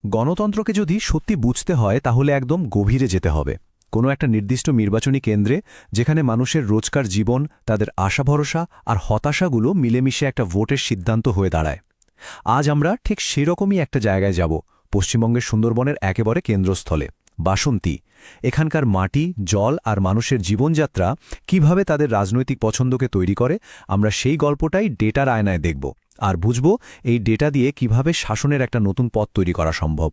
গণতন্ত্রকে যদি সত্যি বুঝতে হয় তাহলে একদম গভীরে যেতে হবে কোনো একটা নির্দিষ্ট নির্বাচনী কেন্দ্রে যেখানে মানুষের রোজকার জীবন তাদের আশা ভরসা আর হতাশাগুলো মিলেমিশে একটা ভোটের সিদ্ধান্ত হয়ে দাঁড়ায় আজ আমরা ঠিক সেরকমই একটা জায়গায় যাব পশ্চিমবঙ্গের সুন্দরবনের একেবারে কেন্দ্রস্থলে বাসন্তী এখানকার মাটি জল আর মানুষের জীবনযাত্রা কিভাবে তাদের রাজনৈতিক পছন্দকে তৈরি করে আমরা সেই গল্পটাই ডেটার আয়নায় দেখব আর বুঝব এই ডেটা দিয়ে কিভাবে শাসনের একটা নতুন পথ তৈরি করা সম্ভব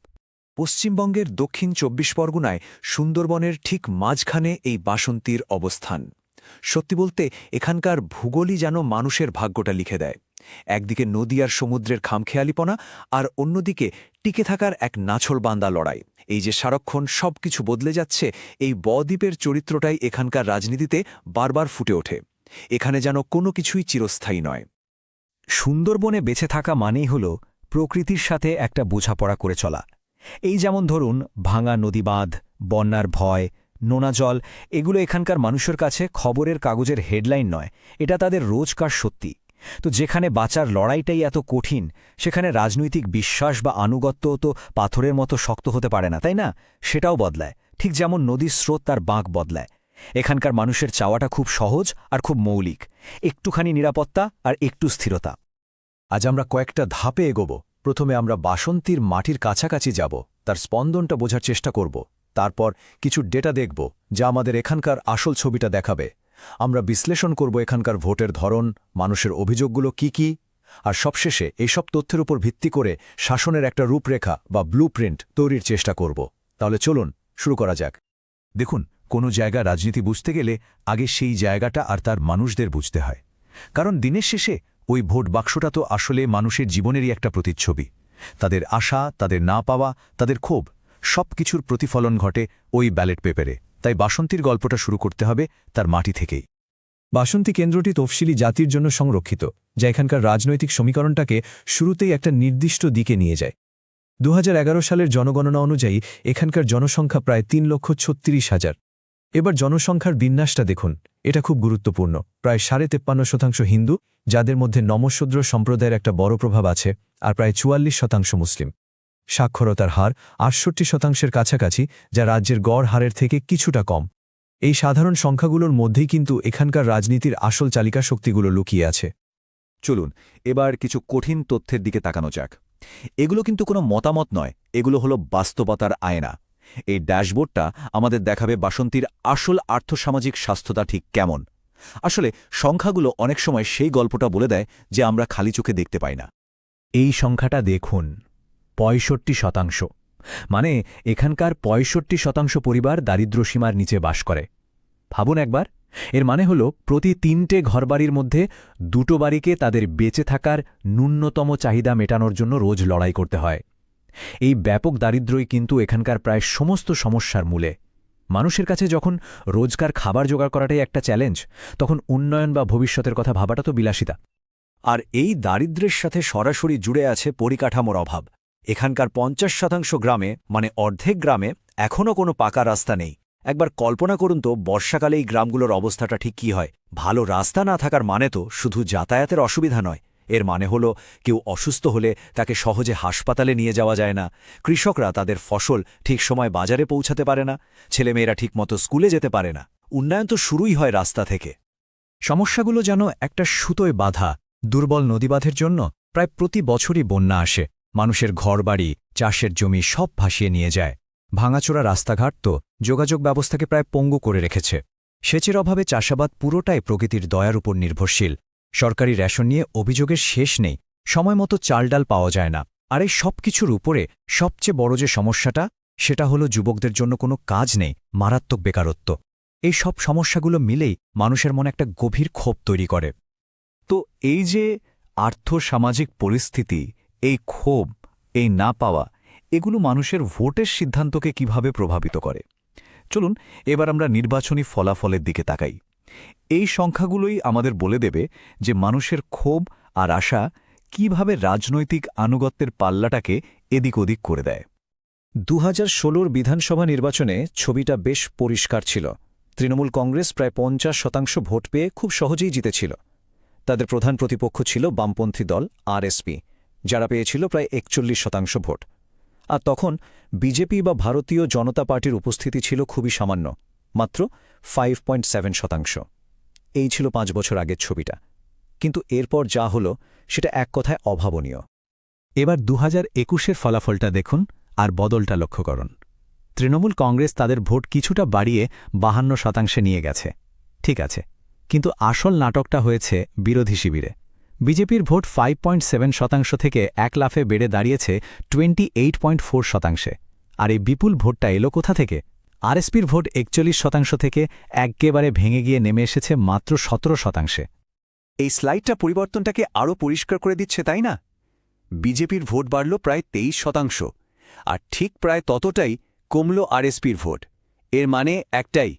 পশ্চিমবঙ্গের দক্ষিণ ২৪ পরগনায় সুন্দরবনের ঠিক মাঝখানে এই বাসন্তীর অবস্থান সত্যি বলতে এখানকার ভূগোলই যেন মানুষের ভাগ্যটা লিখে দেয় একদিকে নদী আর সমুদ্রের খামখেয়ালিপনা আর অন্যদিকে টিকে থাকার এক নাছোড়বান্দা লড়াই এই যে সারাক্ষণ সবকিছু বদলে যাচ্ছে এই বদ্বীপের চরিত্রটাই এখানকার রাজনীতিতে বারবার ফুটে ওঠে এখানে যেন কোনো কিছুই চিরস্থায়ী নয় সুন্দরবনে বেঁচে থাকা মানেই হল প্রকৃতির সাথে একটা বোঝাপড়া করে চলা এই যেমন ধরুন ভাঙা নদীবাঁধ বন্যার ভয় নোনা জল এগুলো এখানকার মানুষের কাছে খবরের কাগজের হেডলাইন নয় এটা তাদের রোজকার সত্যি তো যেখানে বাঁচার লড়াইটাই এত কঠিন সেখানে রাজনৈতিক বিশ্বাস বা আনুগত্য তো পাথরের মতো শক্ত হতে পারে না তাই না সেটাও বদলায় ঠিক যেমন নদীর স্রোত তার বাঁক বদলায় এখানকার মানুষের চাওয়াটা খুব সহজ আর খুব মৌলিক একটুখানি নিরাপত্তা আর একটু স্থিরতা আজ আমরা কয়েকটা ধাপে এগোব প্রথমে আমরা বাসন্তীর মাটির কাছাকাছি যাব তার স্পন্দনটা বোঝার চেষ্টা করব তারপর কিছু ডেটা দেখব যা আমাদের এখানকার আসল ছবিটা দেখাবে আমরা বিশ্লেষণ করব এখানকার ভোটের ধরন মানুষের অভিযোগগুলো কি আর সবশেষে এইসব তথ্যের উপর ভিত্তি করে শাসনের একটা রূপরেখা বা ব্লুপ্রিন্ট তৈরির চেষ্টা করব তাহলে চলুন শুরু করা যাক দেখুন কোনো জায়গা রাজনীতি বুঝতে গেলে আগে সেই জায়গাটা আর তার মানুষদের বুঝতে হয় কারণ দিনের শেষে ওই ভোট বাক্সটা তো আসলে মানুষের জীবনেরই একটা প্রতিচ্ছবি তাদের আশা তাদের না পাওয়া তাদের ক্ষোভ সব কিছুর প্রতিফলন ঘটে ওই ব্যালট পেপারে তাই বাসন্তীর গল্পটা শুরু করতে হবে তার মাটি থেকেই বাসন্তী কেন্দ্রটি তফসিলি জাতির জন্য সংরক্ষিত যা এখানকার রাজনৈতিক সমীকরণটাকে শুরুতেই একটা নির্দিষ্ট দিকে নিয়ে যায় ২০১১ সালের জনগণনা অনুযায়ী এখানকার জনসংখ্যা প্রায় ৩,৩৬,০০০ এবার জনসংখ্যার বিন্যাসটা দেখুন এটা খুব গুরুত্বপূর্ণ প্রায় ৫৩% হিন্দু যাদের মধ্যে নমশূদ্র সম্প্রদায়ের একটা বড় প্রভাব আছে আর প্রায় ৪৪% মুসলিম সাক্ষরতার হার ৬৮%-এর কাছাকাছি যা রাজ্যের গড় হারের থেকে কিছুটা কম এই সাধারণ সংখ্যাগুলোর মধ্যেই কিন্তু এখানকার রাজনীতির আসল চালিকা শক্তিগুলো লুকিয়ে আছে চলুন এবার কিছু কঠিন তথ্যের দিকে তাকানো যাক এগুলো কিন্তু কোনো মতামত নয় এগুলো হলো বাস্তবতার আয়না এই ড্যাশবোর্ডটা আমাদের দেখাবে বাসন্তীর আসল আর্থসামাজিক স্বাস্থ্যতা ঠিক কেমন আসলে সংখ্যাগুলো অনেক সময় সেই গল্পটা বলে দেয় যে আমরা খালি চোখে দেখতে পাই না এই সংখ্যাটা দেখুন ৬৫%। মানে এখানকার ৬৫% পরিবার দারিদ্র্যসীমার নিচে বাস করে ভাবুন একবার এর মানে হল প্রতি ৩টে ঘরবাড়ির মধ্যে ২টো বাড়িকে তাদের বেঁচে থাকার ন্যূনতম চাহিদা মেটানোর জন্য রোজ লড়াই করতে হয় এই ব্যাপক দারিদ্র্যই কিন্তু এখানকার প্রায় সমস্ত সমস্যার মূলে মানুষের কাছে যখন রোজকার খাবার জোগাড় করাটাই একটা চ্যালেঞ্জ তখন উন্নয়ন বা ভবিষ্যতের কথা ভাবাটা তো বিলাসিতা আর এই দারিদ্র্যের সাথে সরাসরি জুড়ে আছে পরিকাঠামোর অভাব এখানকার ৫০% গ্রামে মানে অর্ধেক গ্রামে এখনও কোনো পাকা রাস্তা নেই একবার কল্পনা করুন তো বর্ষাকালে এই গ্রামগুলোর অবস্থাটা ঠিক কী হয় ভালো রাস্তা না থাকার মানে তো শুধু যাতায়াতের অসুবিধা নয় এর মানে হলো কেউ অসুস্থ হলে তাকে সহজে হাসপাতালে নিয়ে যাওয়া যায় না কৃষকরা তাদের ফসল ঠিক সময় বাজারে পৌঁছাতে পারে না ছেলেমেয়েরা ঠিকমতো স্কুলে যেতে পারে না উন্নয়ন তো শুরুই হয় রাস্তা থেকে সমস্যাগুলো যেন একটা সুতোয় বাঁধা দুর্বল নদীবাঁধের জন্য প্রায় প্রতি বছরই বন্যা আসে মানুষের ঘরবাড়ি চাষের জমি সব ভাসিয়ে নিয়ে যায় ভাঙাচোরা রাস্তাঘাট তো যোগাযোগ ব্যবস্থাকে প্রায় পঙ্গু করে রেখেছে সেচের অভাবে চাষাবাদ পুরোটাই প্রকৃতির দয়ার উপর নির্ভরশীল সরকারি রেশন নিয়ে অভিযোগের শেষ নেই সময়মতো চালডাল পাওয়া যায় না আর এই সব কিছুর উপরে সবচেয়ে বড় যে সমস্যাটা সেটা হলো যুবকদের জন্য কোনো কাজ নেই মারাত্মক বেকারত্ব এই সব সমস্যাগুলো মিলেই মানুষের মনে একটা গভীর ক্ষোভ তৈরি করে তো এই যে আর্থসামাজিক পরিস্থিতি এই ক্ষোভ এই না পাওয়া এগুলো মানুষের ভোটের সিদ্ধান্তকে কিভাবে প্রভাবিত করে চলুন এবার আমরা নির্বাচনী ফলাফলের দিকে তাকাই এই সংখ্যাগুলোই আমাদের বলে দেবে যে মানুষের ক্ষোভ আর আশা কিভাবে রাজনৈতিক আনুগত্যের পাল্লাটাকে এদিক ওদিক করে দেয় ২০১৬ বিধানসভা নির্বাচনে ছবিটা বেশ পরিষ্কার ছিল তৃণমূল কংগ্রেস প্রায় ৫০% ভোট পেয়ে খুব সহজেই জিতেছিল তাদের প্রধান প্রতিপক্ষ ছিল বামপন্থী দল আরএসপি যারা পেয়েছিল প্রায় ৪১% ভোট আর তখন বিজেপি বা ভারতীয় জনতা পার্টির উপস্থিতি ছিল খুবই সামান্য, মাত্র 5.7%। এই ছিল 5 বছর আগের ছবিটা। কিন্তু এরপর যা হলো সেটা এক কথায় অভাবনীয়। এবার 2021-এর ফলাফলটা দেখুন আর বদলটা লক্ষ্য করুন। তৃণমূল কংগ্রেস তাদের ভোট কিছুটা বাড়িয়ে 52% নিয়ে গেছে। ঠিক আছে, কিন্তু আসল নাটকটা হয়েছে বিরোধী শিবিরে। বিজেপির ভোট 5.7% থেকে এক লাফে বেড়ে দাঁড়িয়েছে 28.4%। আর এই বিপুল ভোটটা এলো কোথা থেকে? আরএসপির ভোট 41% থেকে একেবারে ভেঙে গিয়ে নেমে এসেছে মাত্র 17%। এই স্লাইডটা পরিবর্তনটাকে আরও পরিষ্কার করে দিচ্ছে, তাই না? বিজেপির ভোট বাড়ল প্রায় 23%, আর ঠিক প্রায় ততটাই কমল আরএসপির ভোট। এর মানে একটাই,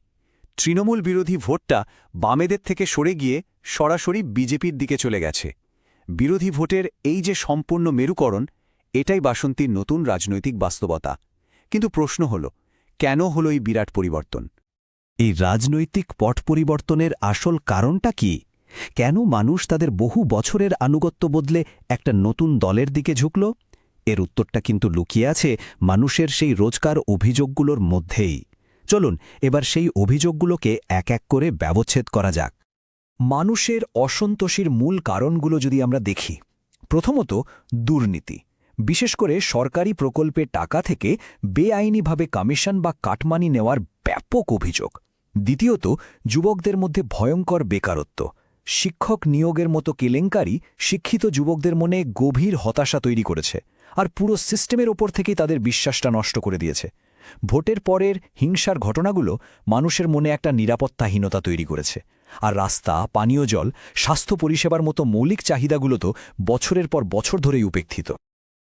তৃণমূল বিরোধী ভোটটা বামেদের থেকে সরে গিয়ে সরাসরি বিজেপির দিকে চলে গেছে। বিরোধী ভোটের এই যে সম্পূর্ণ মেরুকরণ, এটাই বাসন্তীর নতুন রাজনৈতিক বাস্তবতা। কিন্তু প্রশ্ন হল, কেন হলো এই বিরাট পরিবর্তন? এই রাজনৈতিক পট পরিবর্তনের আসল কারণটা কি? কেন মানুষ তাদের বহু বছরের আনুগত্য বদলে একটা নতুন দলের দিকে ঝুঁকল? এর উত্তরটা কিন্তু লুকিয়ে আছে মানুষের সেই রোজকার অভিযোগগুলোর মধ্যেই। চলুন এবার সেই অভিযোগগুলোকে এক এক করে ব্যবচ্ছেদ করা যাক। মানুষের অসন্তোষের মূল কারণগুলো যদি আমরা দেখি, প্রথমত দুর্নীতি, বিশেষ করে সরকারি প্রকল্পের টাকা থেকে বেআইনিভাবে কমিশন বা কাটমানি নেওয়ার ব্যাপক অভিযোগ। দ্বিতীয়ত যুবকদের মধ্যে ভয়ঙ্কর বেকারত্ব। শিক্ষক নিয়োগের মতো কেলেঙ্কারি শিক্ষিত যুবকদের মনে গভীর হতাশা তৈরি করেছে, আর পুরো সিস্টেমের ওপর থেকেই তাদের বিশ্বাসটা নষ্ট করে দিয়েছে। ভোটের পরের হিংসার ঘটনাগুলো মানুষের মনে একটা নিরাপত্তাহীনতা তৈরি করেছে। আর রাস্তা, পানীয় জল, স্বাস্থ্য পরিষেবার মতো মৌলিক চাহিদাগুলো তো বছরের পর বছর ধরেই উপেক্ষিত।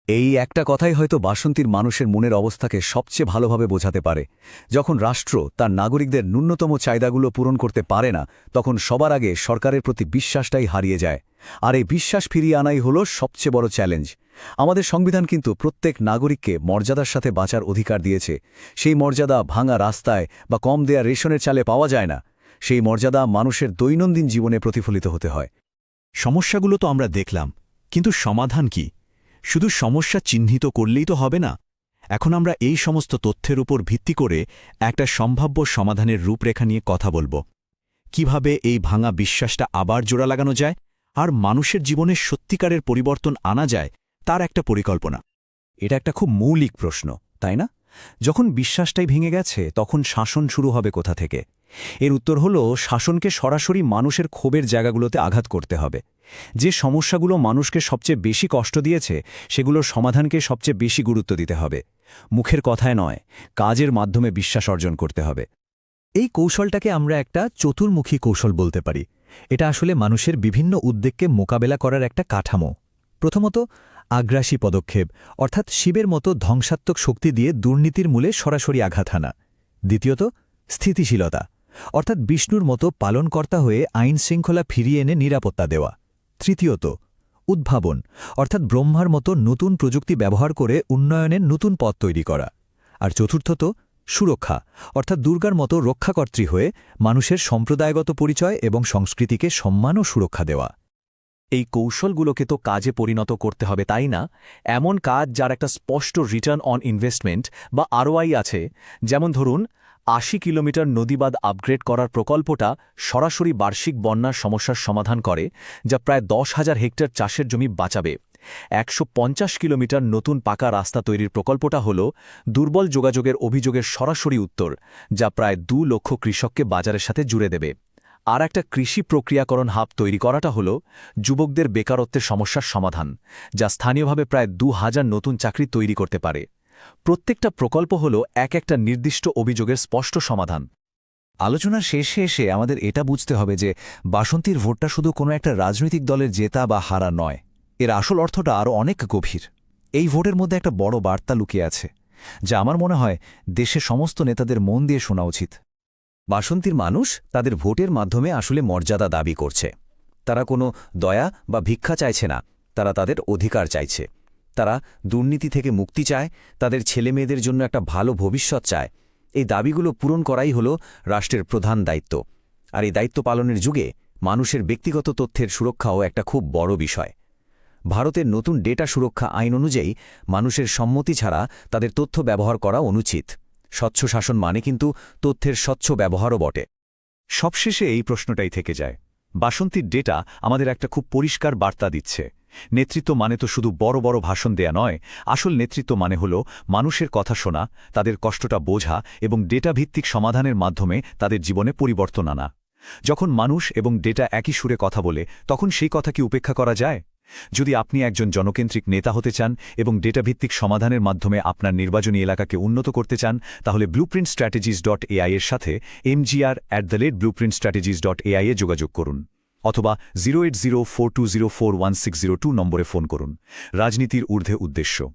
এই একটা কথাই হয়তো বাসন্তীর মানুষের মনের অবস্থাকে সবচেয়ে ভালোভাবে বোঝাতে পারে। যখন রাষ্ট্র তার নাগরিকদের ন্যূনতম চাহিদাগুলো পূরণ করতে পারে না, তখন সবার আগে সরকারের প্রতি বিশ্বাসটাই হারিয়ে যায়। আর এই বিশ্বাস ফিরিয়ে আনাই হলো সবচেয়ে বড় চ্যালেঞ্জ। আমাদের সংবিধান কিন্তু প্রত্যেক নাগরিককে মর্যাদার সাথে বাঁচার অধিকার দিয়েছে। সেই মর্যাদা ভাঙা রাস্তায় বা কম দেয়া রেশনের চালে পাওয়া যায় না। সেই মর্যাদা মানুষের দৈনন্দিন জীবনে প্রতিফলিত হতে হয়। সমস্যাগুলো তো আমরা দেখলাম, কিন্তু সমাধান কি? শুধু সমস্যা চিহ্নিত করলেই তো হবে না। এখন আমরা এই সমস্ত তথ্যের উপর ভিত্তি করে একটা সম্ভাব্য সমাধানের রূপরেখা নিয়ে কথা বলব। কিভাবে এই ভাঙা বিশ্বাসটা আবার জোড়া লাগানো যায় আর মানুষের জীবনে সত্যিকারের পরিবর্তন আনা যায়, তার একটা পরিকল্পনা। এটা একটা খুব মৌলিক প্রশ্ন, তাই না? যখন বিশ্বাসটাই ভেঙে গেছে, তখন শাসন শুরু হবে কোথা থেকে? এর উত্তর হল, শাসনকে সরাসরি মানুষের ক্ষোভের জায়গাগুলোতে আঘাত করতে হবে। যে সমস্যাগুলো মানুষকে সবচেয়ে বেশি কষ্ট দিয়েছে, সেগুলোর সমাধানকে সবচেয়ে বেশি গুরুত্ব দিতে হবে। মুখের কথায় নয়, কাজের মাধ্যমে বিশ্বাস অর্জন করতে হবে। এই কৌশলটাকে আমরা একটা চতুর্মুখী কৌশল বলতে পারি। এটা আসলে মানুষের বিভিন্ন উদ্বেগকে মোকাবেলা করার একটা কাঠামো। প্রথমত, আগ্রাসী পদক্ষেপ, অর্থাৎ শিবের মতো ধ্বংসাত্মক শক্তি দিয়ে দুর্নীতির মূলে সরাসরি আঘাত হানা। দ্বিতীয়ত, স্থিতিশীলতা, অর্থাৎ বিষ্ণুর মতো পালনকর্তা হয়ে আইন শৃঙ্খলা ফিরিয়ে এনে নিরাপত্তা দেওয়া। তৃতীয়ত, উদ্ভাবন, অর্থাৎ ব্রহ্মার মতো নতুন প্রযুক্তি ব্যবহার করে উন্নয়নের নতুন পথ তৈরি করা। আর চতুর্থত, সুরক্ষা, অর্থাৎ দুর্গার মতো রক্ষাকর্ত্রী হয়ে মানুষের সম্প্রদায়গত পরিচয় এবং সংস্কৃতিকে সম্মান ও সুরক্ষা দেওয়া। এই কৌশলগুলোকে তো কাজে পরিণত করতে হবে, তাই না? এমন কাজ যার একটা স্পষ্ট রিটার্ন অন ইনভেস্টমেন্ট বা আরওআই আছে। যেমন ধরুন, ৮০ কিলোমিটার নদীবাঁধ আপগ্রেড করার প্রকল্পটা সরাসরি বার্ষিক বন্যার সমস্যার সমাধান করে, যা প্রায় ১০,০০০ হেক্টর চাষের জমি বাঁচাবে। ১৫০ কিলোমিটার নতুন পাকা রাস্তা তৈরির প্রকল্পটা হল দুর্বল যোগাযোগের অভিযোগের সরাসরি উত্তর, যা প্রায় ২ লক্ষ কৃষককে বাজারের সাথে জুড়ে দেবে। আর একটা কৃষি প্রক্রিয়াকরণ হাব তৈরি করাটা হল যুবকদের বেকারত্বের সমস্যার সমাধান, যা স্থানীয়ভাবে প্রায় ২,০০০ নতুন চাকরি তৈরি করতে পারে। প্রত্যেকটা প্রকল্প হল এক একটা নির্দিষ্ট অভিযোগের স্পষ্ট সমাধান। আলোচনার শেষে এসে আমাদের এটা বুঝতে হবে যে বাসন্তীর ভোটটা শুধু কোনো একটা রাজনৈতিক দলের জেতা বা হারা নয়। এর আসল অর্থটা আরও অনেক গভীর। এই ভোটের মধ্যে একটা বড় বার্তা লুকিয়ে আছে, যা আমার মনে হয় দেশের সমস্ত নেতাদের মন দিয়ে শোনা উচিত। বাসন্তীর মানুষ তাদের ভোটের মাধ্যমে আসলে মর্যাদা দাবি করছে। তারা কোনো দয়া বা ভিক্ষা চাইছে না, তারা তাদের অধিকার চাইছে। তারা দুর্নীতি থেকে মুক্তি চায়, তাদের ছেলেমেয়েদের জন্য একটা ভালো ভবিষ্যৎ চায়। এই দাবিগুলো পূরণ করাই হল রাষ্ট্রের প্রধান দায়িত্ব। আর এই দায়িত্ব পালনের যুগে মানুষের ব্যক্তিগত তথ্যের সুরক্ষাও একটা খুব বড় বিষয়। ভারতের নতুন ডেটা সুরক্ষা আইন অনুযায়ী মানুষের সম্মতি ছাড়া তাদের তথ্য ব্যবহার করা অনুচিত। স্বচ্ছ শাসন মানে কিন্তু তথ্যের স্বচ্ছ ব্যবহারও বটে। সবশেষে এই প্রশ্নটাই থেকে যায়, বাসন্তীর ডেটা আমাদের একটা খুব পরিষ্কার বার্তা দিচ্ছে। নেতৃত্ব মানে তো শুধু বড় বড় ভাষণ দেয়া নয়, আসল নেতৃত্ব মানে হল মানুষের কথা শোনা, তাদের কষ্টটা বোঝা এবং ডেটা ভিত্তিক সমাধানের মাধ্যমে তাদের জীবনে পরিবর্তন আনা। যখন মানুষ এবং ডেটা একই সুরে কথা বলে, তখন সেই কথা কি উপেক্ষা করা যায়? যদি আপনি একজন জনকেন্দ্রিক নেতা হতে চান এবং ডেটা ভিত্তিক সমাধানের মাধ্যমে আপনার নির্বাচনী এলাকাকে উন্নত করতে চান, তাহলে blueprintstrategies.ai এর সাথে mgr@blueprintstrategies.ai এ যোগাযোগ করুন, অথবা 08042041602 নম্বরে ফোন করুন। রাজনীতির ঊর্ধ্বে উদ্দেশ্য।